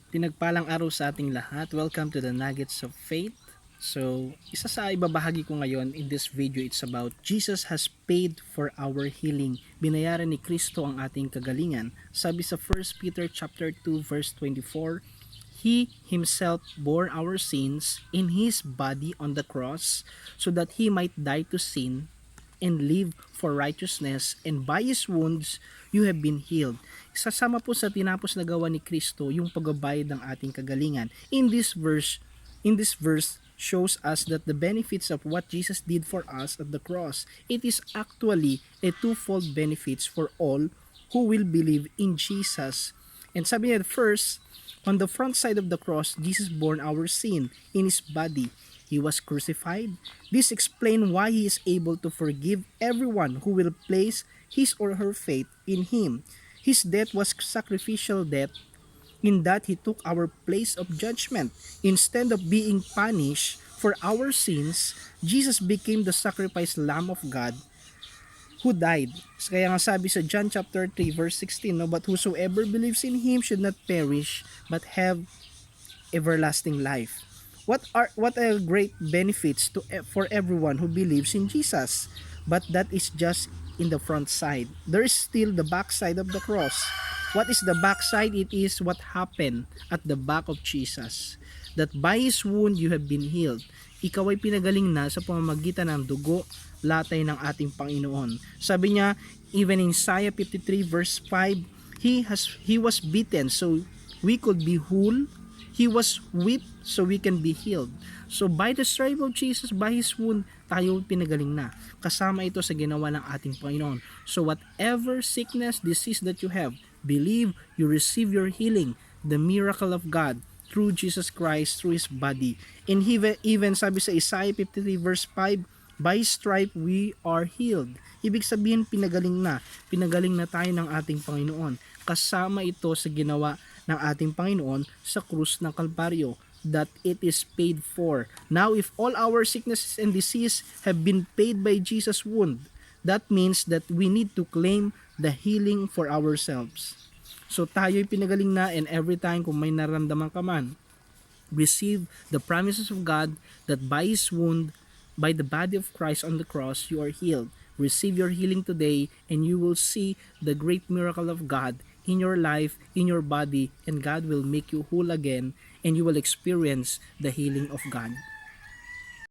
Pinagpalang araw sa ating lahat. Welcome to the Nuggets of Faith. So, isa sa ibabahagi ko ngayon in this video, it's about Jesus has paid for our healing. Binayaran ni Kristo ang ating kagalingan. Sabi sa 1 Peter chapter 2 verse 24, He himself bore our sins in his body on the cross so that he might die to sin and live for righteousness, and by His wounds you have been healed. Sasama po sa tinapos na gawa ni Kristo yung pagbabayad ng ating kagalingan. In this verse shows us that the benefits of what Jesus did for us at the cross, it is actually a twofold benefits for all who will believe in Jesus. And sabi niya first, on the front side of the cross, Jesus bore our sin in His body. He was crucified. This explains why He is able to forgive everyone who will place his or her faith in Him. His death was sacrificial death in that He took our place of judgment. Instead of being punished for our sins, Jesus became the sacrificed Lamb of God who died. Kaya nga sabi sa John chapter 3 verse 16, no, but whosoever believes in Him should not perish but have everlasting life. What are great benefits for everyone who believes in Jesus? But that is just in the front side. There is still the back side of the cross. What is the back side? It is what happened at the back of Jesus. That by His wound you have been healed. Ikaw ay pinagaling na sa pamamagitan ng dugo, latay ng ating Panginoon. Sabi niya, even in Isaiah 53 verse 5, He was beaten so we could be whole. He was whipped so we can be healed. So by the stripe of Jesus, by His wound, tayo pinagaling na. Kasama ito sa ginawa ng ating Panginoon. So whatever sickness, disease that you have, believe you receive your healing, the miracle of God, through Jesus Christ, through His body. And even sabi sa Isaiah 53 verse 5, by stripe we are healed. Ibig sabihin pinagaling na tayo ng ating Panginoon. Kasama ito sa ginawa ng ating Panginoon sa krus ng Kalbaryo, that it is paid for. Now, if all our sicknesses and disease have been paid by Jesus' wound, that means that we need to claim the healing for ourselves. So tayo'y pinagaling na, and every time kung may naramdaman ka man, receive the promises of God that by His wound, by the body of Christ on the cross, you are healed. Receive your healing today, and you will see the great miracle of God in your life, in your body, and God will make you whole again, and you will experience the healing of God.